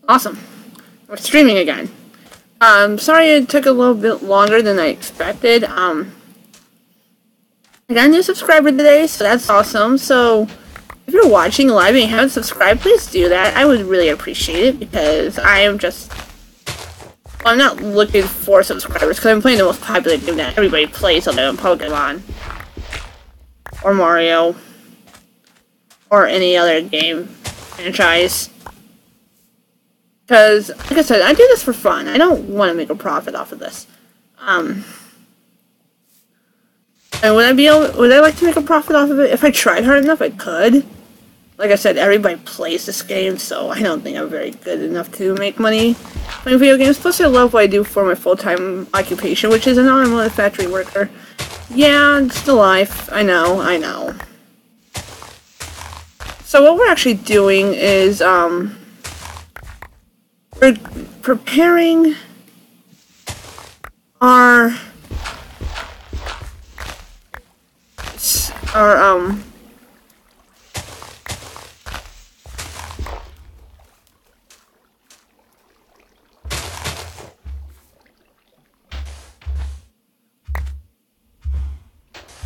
Awesome. We're streaming again. Sorry it took a little bit longer than I expected. I got a new subscriber today, so that's awesome. So, if you're watching live and you haven't subscribed, please do that. I would really appreciate it because I am just... Well, I'm not looking for subscribers because I'm playing the most popular game that everybody plays on Pokemon. Or Mario. Or any other game franchise. Because, like I said, I do this for fun. I don't want to make a profit off of this. And would I like to make a profit off of it? If I tried hard enough, I could. Like I said, everybody plays this game, so I don't think I'm very good enough to make money playing video games. Plus, I love what I do for my full-time occupation, which is an automotive factory worker. Yeah, it's the life. I know. So what we're actually doing is, we're preparing our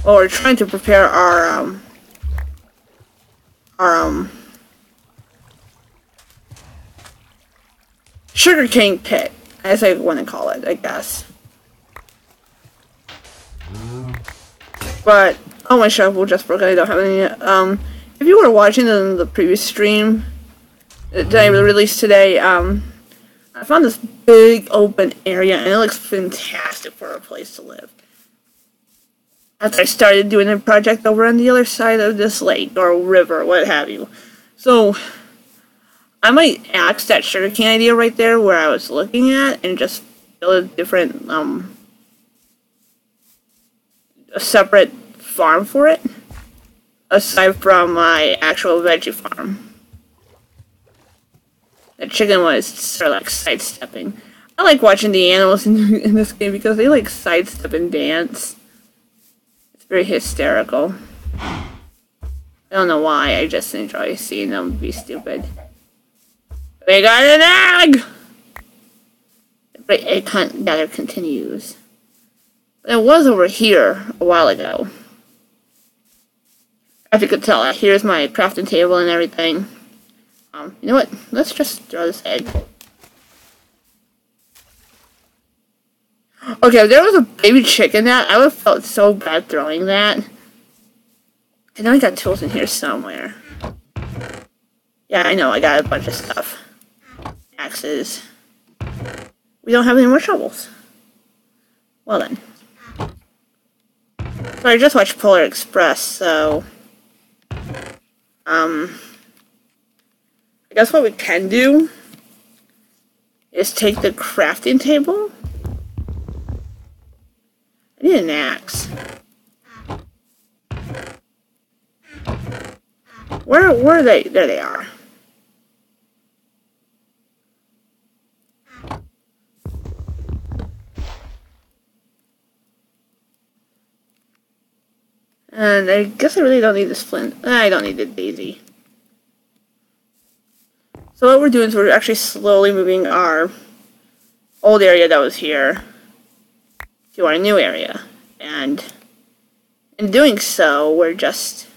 well, we're trying to prepare our sugarcane pit, as I want to call it, I guess. But, oh, my shovel just broke. I don't have any. If you were watching the previous stream that I released today, I found this big open area, and it looks fantastic for a place to live. After I started doing a project over on the other side of this lake, or river, what have you. So, I might axe that sugarcane idea right there where I was looking at, and just build a different, a separate farm for it, aside from my actual veggie farm. That chicken was sort of like sidestepping. I like watching the animals in this game because they like sidestep and dance. It's very hysterical. I don't know why, I just enjoy seeing them be stupid. We got an egg! The great egg hunt gather continues. But it was over here a while ago. As you could tell, here's my crafting table and everything. You know what? Let's just throw this egg. Okay, if there was a baby chicken that, I would have felt so bad throwing that. I know I got tools in here somewhere. Yeah, I know, I got a bunch of stuff. Axes. We don't have any more shovels. Well then. So I just watched Polar Express, so... I guess what we can do is take the crafting table. I need an axe. Where are they? There they are. And I guess I really don't need the flint. I don't need the daisy. So what we're doing is we're actually slowly moving our old area that was here to our new area. And in doing so, we're just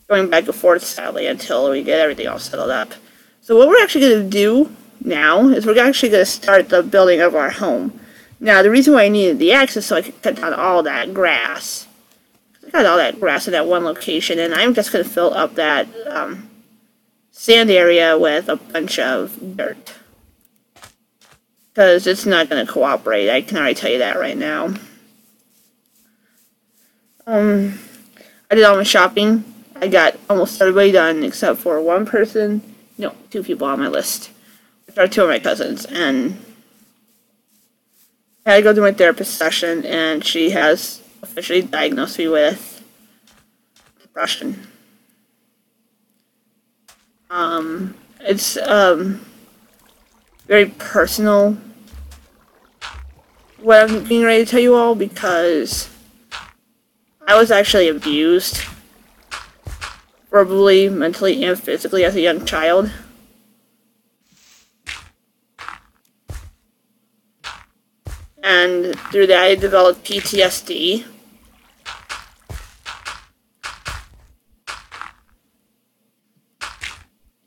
going back and forth, sadly, until we get everything all settled up. So what we're actually going to do now is we're actually going to start the building of our home. Now, the reason why I needed the axe is so I could cut down all that grass. I got all that grass in that one location, and I'm just going to fill up that sand area with a bunch of dirt. Because it's not going to cooperate, I can already tell you that right now. I did all my shopping. I got almost everybody done except for one person. No, two people on my list. Which are two of my cousins. And I had to go to my therapist session, and she has officially diagnosed me with depression. It's very personal what I'm being ready to tell you all, because I was actually abused verbally, mentally, and physically as a young child. And through that, I developed PTSD.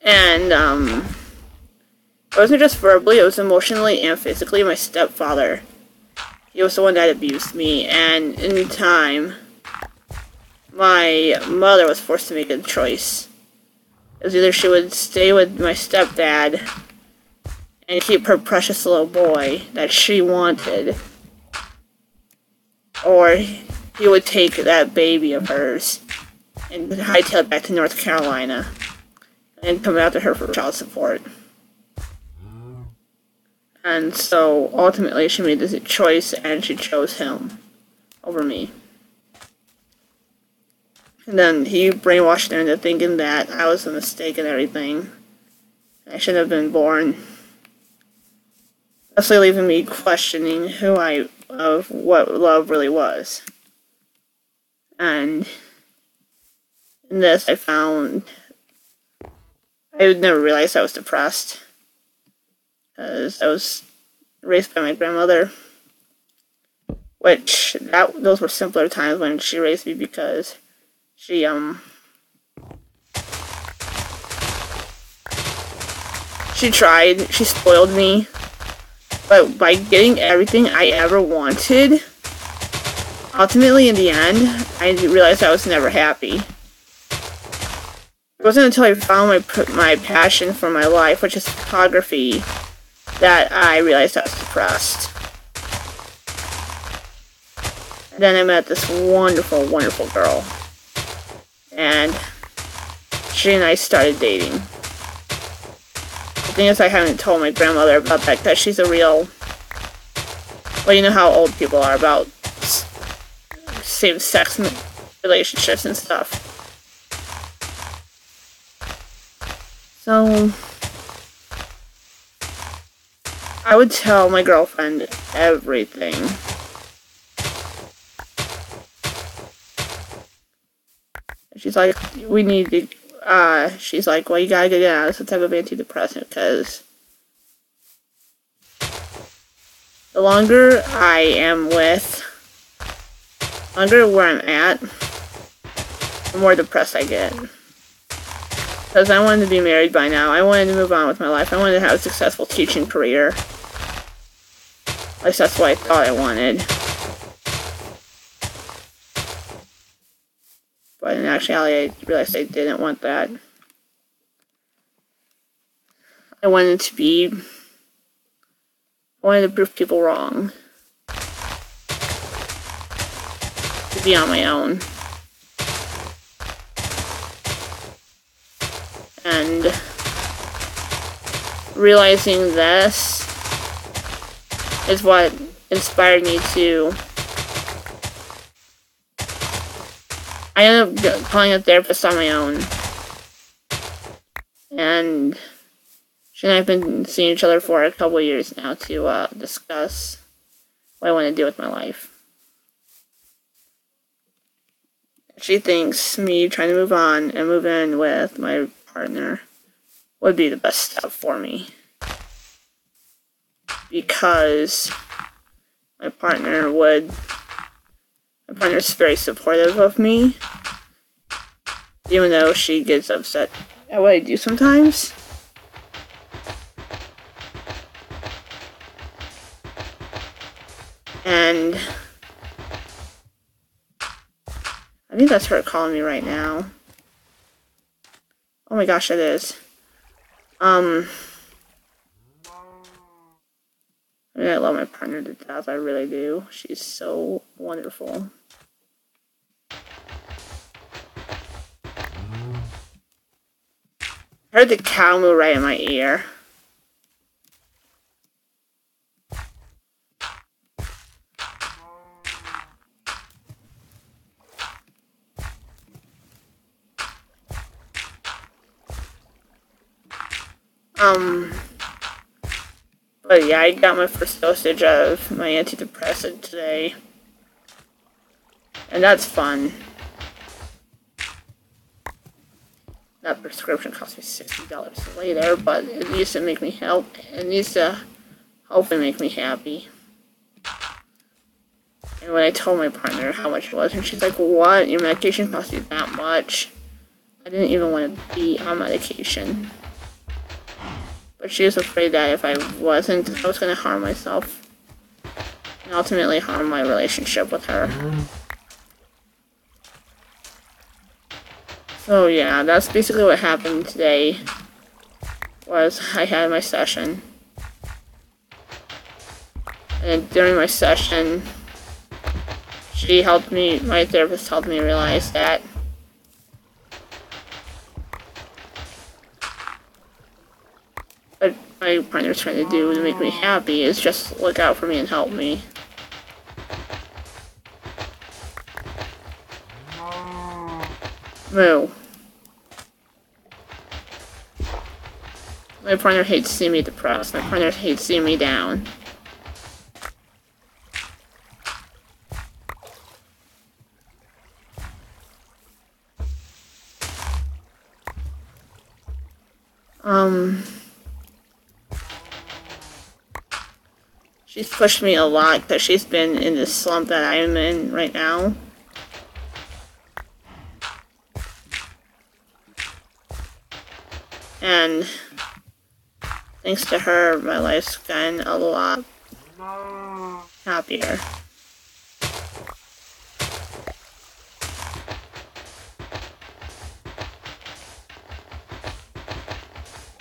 And, it wasn't just verbally, it was emotionally and physically. My stepfather, he was the one that abused me, and in time, my mother was forced to make a choice. It was either she would stay with my stepdad and keep her precious little boy that she wanted, or he would take that baby of hers and hightail it back to North Carolina and come after her for child support. And so, ultimately, she made this choice, and she chose him over me. And then he brainwashed her into thinking that I was a mistake and everything. I shouldn't have been born. Thusly leaving me questioning of what love really was. And in this, I would never realize I was depressed. Because I was raised by my grandmother. Which, those were simpler times when she raised me, because she tried, she spoiled me. But by getting everything I ever wanted, ultimately in the end, I realized I was never happy. It wasn't until I found my passion for my life, which is photography, that I realized I was depressed. And then I met this wonderful, wonderful girl. And she and I started dating. The thing is, I haven't told my grandmother about that she's a real... Well, you know how old people are about same-sex relationships and stuff. So, I would tell my girlfriend everything. She's like, we need to, she's like, well, you gotta get out of some type of antidepressant, because the longer I am longer where I'm at, the more depressed I get. Because I wanted to be married by now. I wanted to move on with my life. I wanted to have a successful teaching career. At least that's what I thought I wanted. But in actuality, I realized I didn't want that. I wanted to prove people wrong. To be on my own. And realizing this is what inspired me to... I ended up calling a therapist on my own. And she and I have been seeing each other for a couple of years now to discuss what I want to do with my life. She thinks me trying to move on and move in with my partner would be the best step for me. Because my partner is very supportive of me, even though she gets upset at what I do sometimes. And I think that's her calling me right now. Oh my gosh, it is. I mean, I love my partner to death, I really do. She's so wonderful. I heard the cow moo right in my ear. But yeah, I got my first dosage of my antidepressant today. And that's fun. That prescription cost me $60 later, but it needs to make me it needs to hopefully make me happy. And when I told my partner how much it was, and she's like, what? Your medication cost you that much? I didn't even want to be on medication. But she was afraid that if I wasn't, I was going to harm myself. And ultimately harm my relationship with her. So yeah, that's basically what happened today. Was I had my session. And during my session, my therapist helped me realize that what my partner's trying to do to make me happy is just look out for me and help me. Moo. My partner hates seeing me depressed. My partner hates seeing me down. She's pushed me a lot because she's been in this slump that I'm in right now. And thanks to her, my life's gotten a lot happier.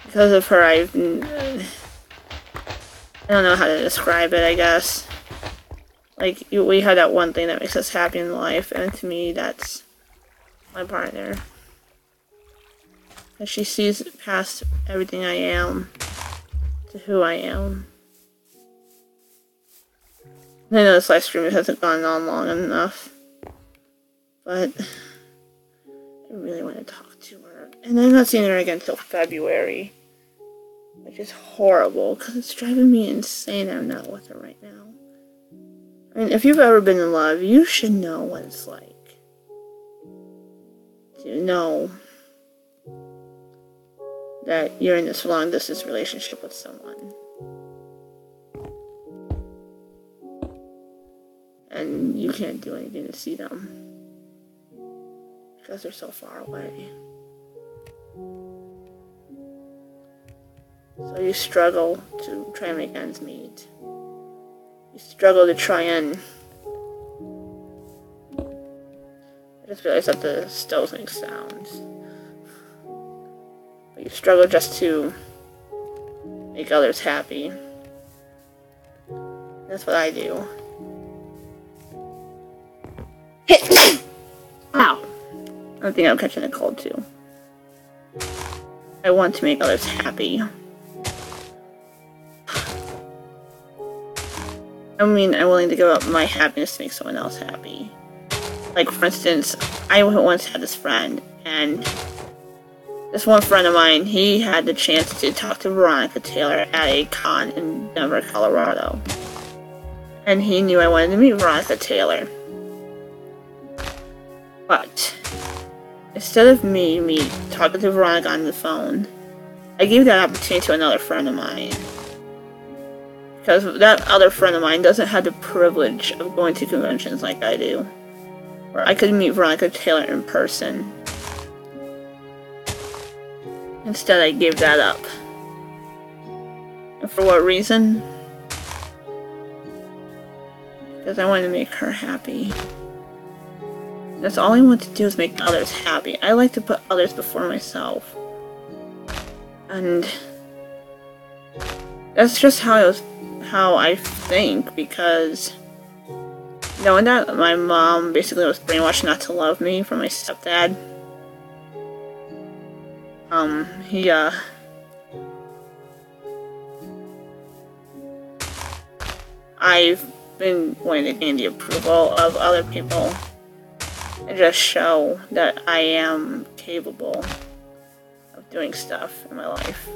Because of her, I don't know how to describe it, I guess. Like, we have that one thing that makes us happy in life, and to me, that's my partner. And she sees past everything I am to who I am. I know this live stream hasn't gone on long enough, but I really want to talk to her. And I'm not seeing her again until February. Which is horrible, because it's driving me insane that I'm not with her right now. I mean, if you've ever been in love, you should know what it's like to know that you're in this long-distance relationship with someone. And you can't do anything to see them, because they're so far away. So you struggle to try and make ends meet. You struggle to try and... I just realized that the stove makes sounds. But you struggle just to make others happy. That's what I do. Ow! I think I'm catching a cold too. I want to make others happy. I mean, I'm willing to give up my happiness to make someone else happy. Like, for instance, I once had this friend, and this one friend of mine, he had the chance to talk to Veronica Taylor at a con in Denver, Colorado. And he knew I wanted to meet Veronica Taylor. But instead of me talking to Veronica on the phone, I gave that opportunity to another friend of mine. Because that other friend of mine doesn't have the privilege of going to conventions like I do. Where I could meet Veronica Taylor in person. Instead, I gave that up. And for what reason? Because I wanted to make her happy. That's all I want to do, is make others happy. I like to put others before myself. And that's just how I think, because knowing that my mom basically was brainwashed not to love me from my stepdad, I've been wanting to gain the approval of other people and just show that I am capable of doing stuff in my life.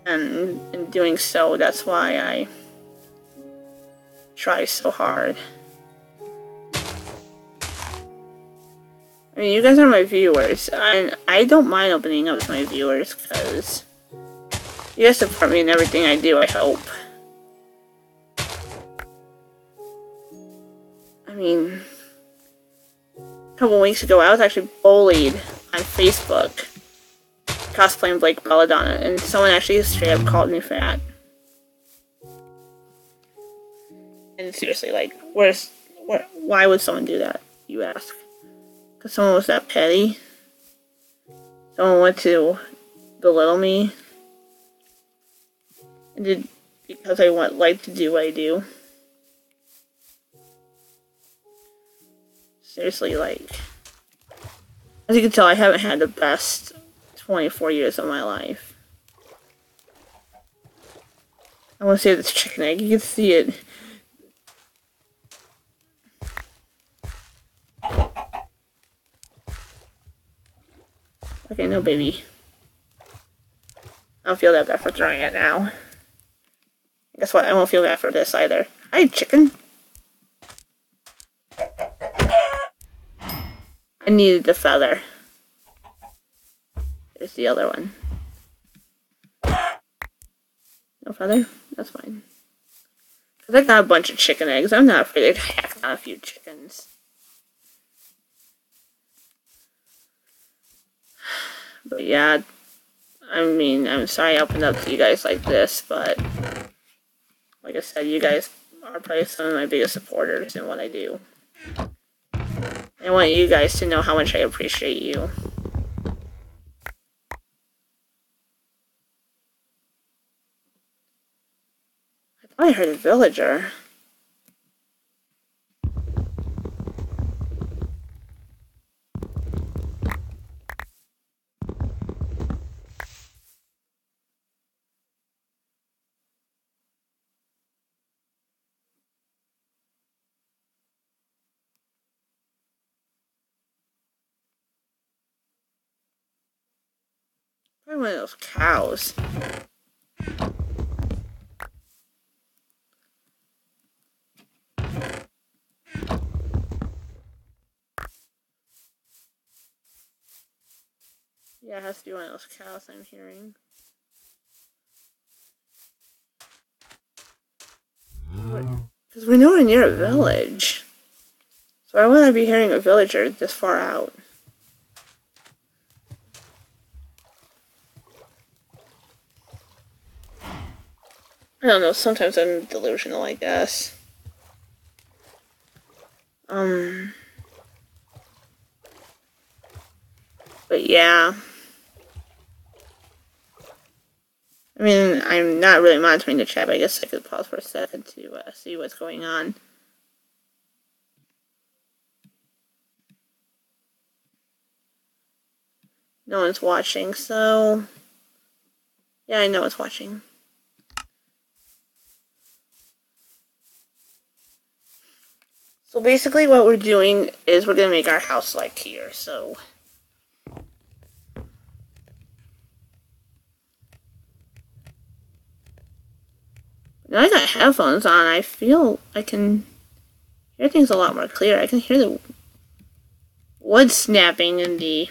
And in doing so, that's why I try so hard. I mean, you guys are my viewers, and I don't mind opening up to my viewers, because you guys support me in everything I do, I hope. mean, a couple weeks ago, I was actually bullied on Facebook, cosplaying Blake Belladonna, and someone actually straight up called me fat. And seriously, like, why would someone do that, you ask? Because someone was that petty? Someone went to belittle me? And did because I like to do what I do? Seriously, like, as you can tell, I haven't had the best 24 years of my life. I want to save this chicken egg. You can see it. Okay, no, baby. I don't feel that bad for throwing it now. Guess what? I won't feel bad for this either. Hi, chicken. I needed the feather. There's the other one. No feather? That's fine. Cause I got a bunch of chicken eggs. I'm not afraid to hack on a few chickens. But yeah, I mean, I'm sorry I opened up to you guys like this, but like I said, you guys are probably some of my biggest supporters in what I do. I want you guys to know how much I appreciate you. I thought I heard a villager. Probably one of those cows. Yeah, it has to be one of those cows I'm hearing. Because we're nowhere near a village. So why would I be hearing a villager this far out? I don't know, sometimes I'm delusional, I guess. But yeah. I mean, I'm not really monitoring the chat, but I guess I could pause for a second to see what's going on. No one's watching, so... Yeah, I know it's watching. So basically what we're doing is we're gonna make our house like here, so... Now I got headphones on, I feel I can hear things a lot more clear. I can hear the wood snapping and the...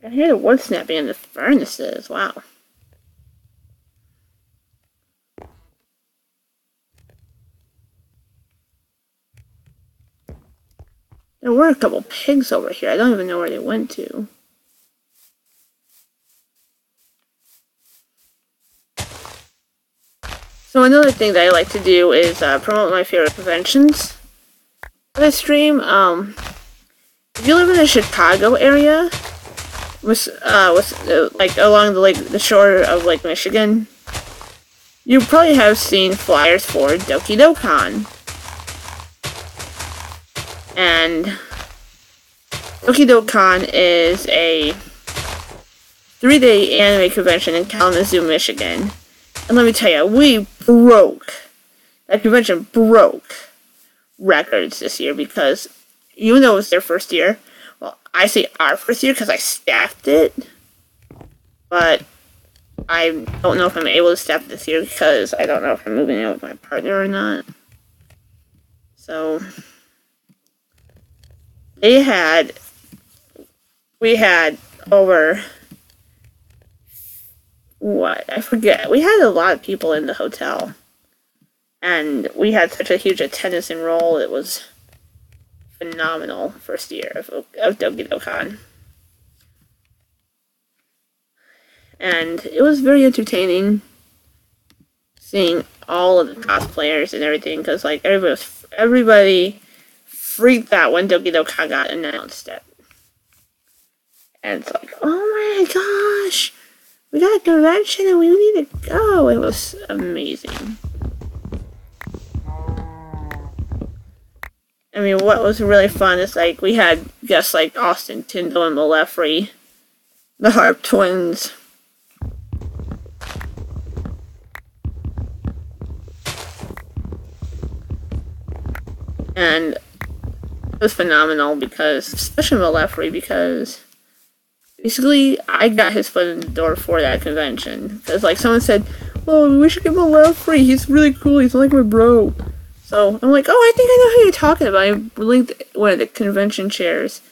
I can hear the wood snapping in the furnaces, wow. There were a couple pigs over here. I don't even know where they went to. So another thing that I like to do is promote my favorite conventions on this stream. If you live in the Chicago area, like along the shore of Lake Michigan, you probably have seen flyers for Doki Dokkan. And Doki Dokkan is a 3-day anime convention in Kalamazoo, Michigan. And let me tell you, that convention broke records this year because even though it was their first year, well, I say our first year because I staffed it, but I don't know if I'm able to staff it this year because I don't know if I'm moving out with my partner or not. So... we had over, what, I forget, we had a lot of people in the hotel. And we had such a huge attendance enroll. It was phenomenal first year of Dokkan. And it was very entertaining seeing all of the cosplayers and everything, because like everybody freaked out when Dokkan got announced it. And it's like, oh my gosh, we got a convention and we need to go. It was amazing. I mean, what was really fun is like we had guests like Austin Tyndall and Malefrey, the Harp Twins. And it was phenomenal because, especially Malefrey, because basically I got his foot in the door for that convention. Because like someone said, "Oh, we should get Malefrey. He's really cool. He's like my bro." So I'm like, "Oh, I think I know who you're talking about." I linked one of the convention chairs,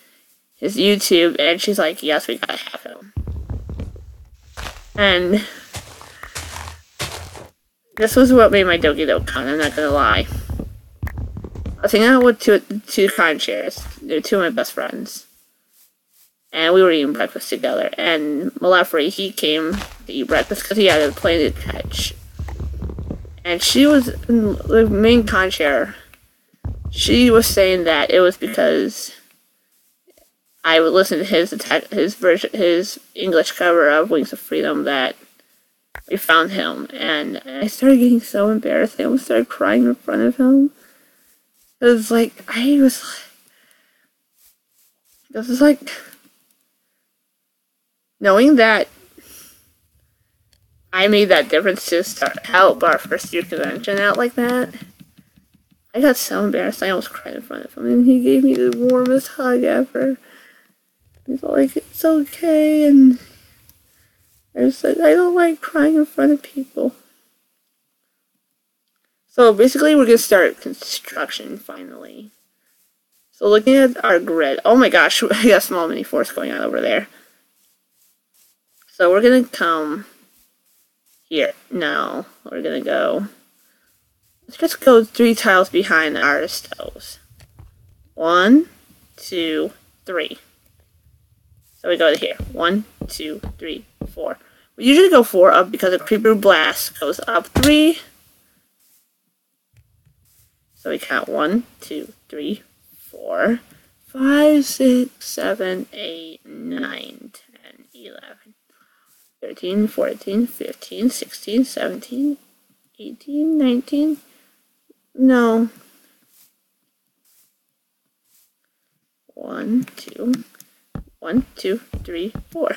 his YouTube, and she's like, "Yes, we gotta have him." And this was what made my Dokkan. I'm not gonna lie. I was hanging out with two con chairs. They're two of my best friends. And we were eating breakfast together. And Malefrey, he came to eat breakfast because he had a plane to catch. And she was in the main con chair. She was saying that it was because I would listen to his English cover of Wings of Freedom that we found him. And I started getting so embarrassed. I almost started crying in front of him. It was like, this is like, knowing that I made that difference to help our first year convention out like that, I got so embarrassed, I almost cried in front of him, and he gave me the warmest hug ever. He's like, "It's okay," and I just said, "I don't like crying in front of people." So basically, we're going to start construction, finally. So looking at our grid, oh my gosh, I got a small mini force going on over there. So we're going to come here. No, we're going to go, let's just go 3 tiles behind our stoves. 1, 2, 3. So we go to here. 1, 2, 3, 4. We usually go 4 up because the Creeper Blast goes up 3. So we count 1, 2, 3, 4, 5, 6, 7, 8, 9, 10, 11, 13, 14, 15, 16, 17, 18, 19. No. 1, 2, 1, 2, 3, 4.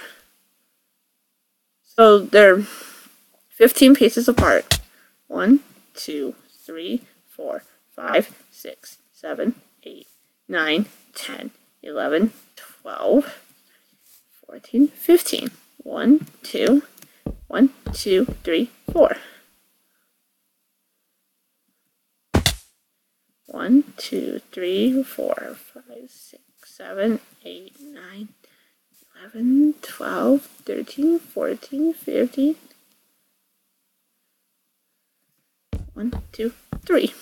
So they're 15 pieces apart. 1, 2, 3, 4, 5, 6, 7, 8, 9, 10, 11, 12, 14, 15. 1, 2, 1, 2, 3, 4. 1, 2, 3, 4, 5, 6, 7, 8, 9, 11, 12, 13, 14, 15. 1, 2, 3,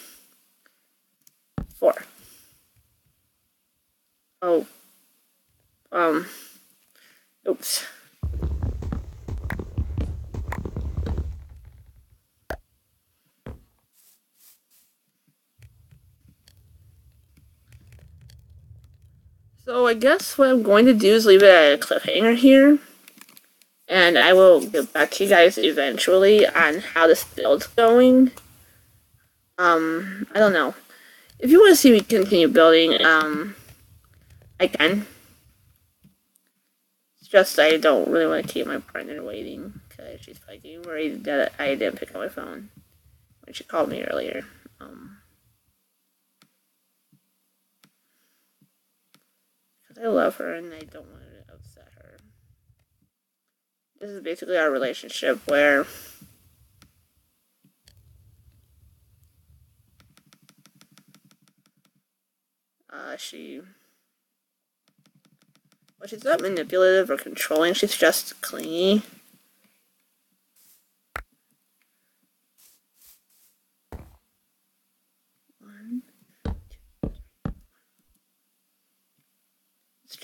4. Oh. Oops. So I guess what I'm going to do is leave it at a cliffhanger here. And I will get back to you guys eventually on how this build's going. I don't know. If you want to see me continue building, I can. It's just I don't really want to keep my partner waiting, because she's probably getting worried that I didn't pick up my phone when she called me earlier. Because I love her and I don't want to upset her. This is basically our relationship where she's not manipulative or controlling, she's just clingy.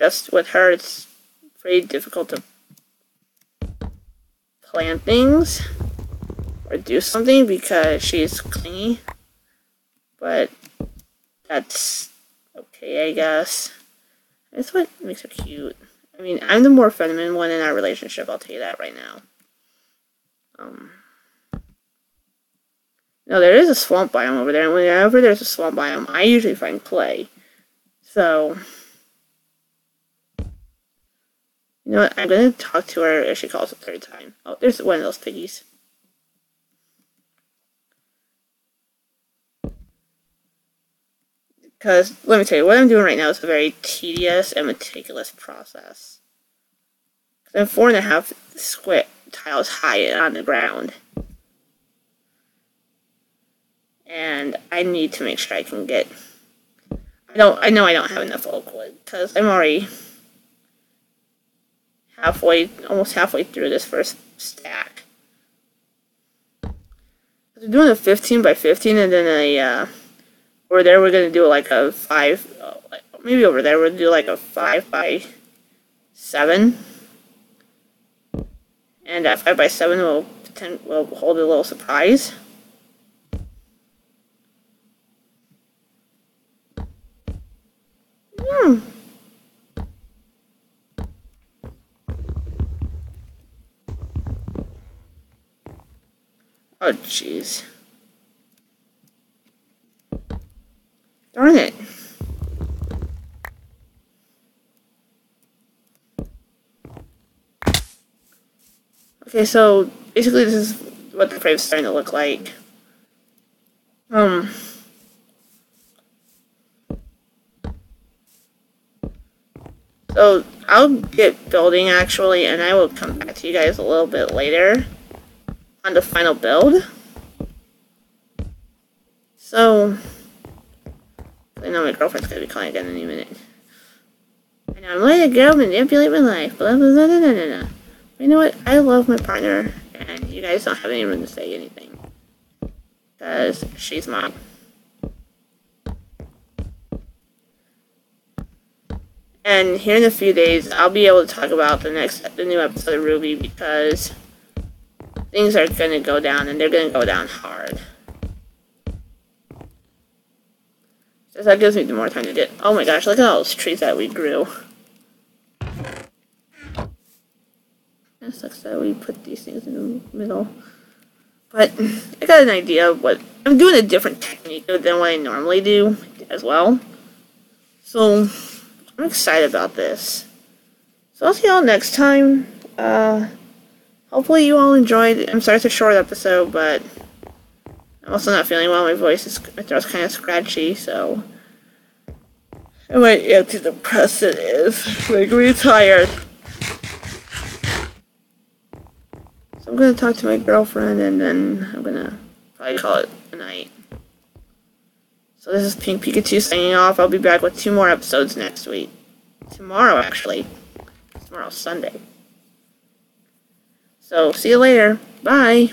just with her, it's pretty difficult to plan things or do something because she's clingy. But that's okay, I guess. That's what makes her cute. I mean, I'm the more feminine one in our relationship, I'll tell you that right now. No, there is a swamp biome over there, and whenever there's a swamp biome, I usually find clay. So, you know what, I'm gonna talk to her if she calls a third time. Oh, there's one of those piggies. Because, let me tell you, what I'm doing right now is a very tedious and meticulous process. Because I'm 4.5 square tiles high on the ground. And I need to make sure I can get... I know I don't have enough oak wood, because I'm already almost halfway through this first stack. I'm doing a 15 by 15, and then over there we're going to do like a 5, maybe over there we'll do like a 5 by 7. And that 5 by 7 will hold a little surprise. Oh, jeez. Darn it. Okay, so basically this is what the frame's starting to look like. So I'll get building actually, and I will come back to you guys a little bit later on the final build. So I know my girlfriend's gonna be calling again in a minute. I know I'm letting a girl manipulate my life, blah blah blah blah blah blah. But you know what? I love my partner, and you guys don't have any room to say anything because she's mine. And here in a few days, I'll be able to talk about the new episode of RWBY because things are gonna go down, and they're gonna go down hard. So that gives me more time to get. Oh my gosh! Look at all those trees that we grew. It sucks that we put these things in the middle. But I got an idea of what I'm doing, a different technique than what I normally do as well. So I'm excited about this. So I'll see y'all next time. Hopefully you all enjoyed. I'm sorry it's a short episode, but I'm also not feeling well. My throat's kind of scratchy, so I might antidepressant is making me tired. So I'm gonna talk to my girlfriend, and then I'm gonna probably call it a night. So this is Pink Pikachu signing off. I'll be back with 2 more episodes next week. Tomorrow, actually. Tomorrow's Sunday. So, see you later. Bye.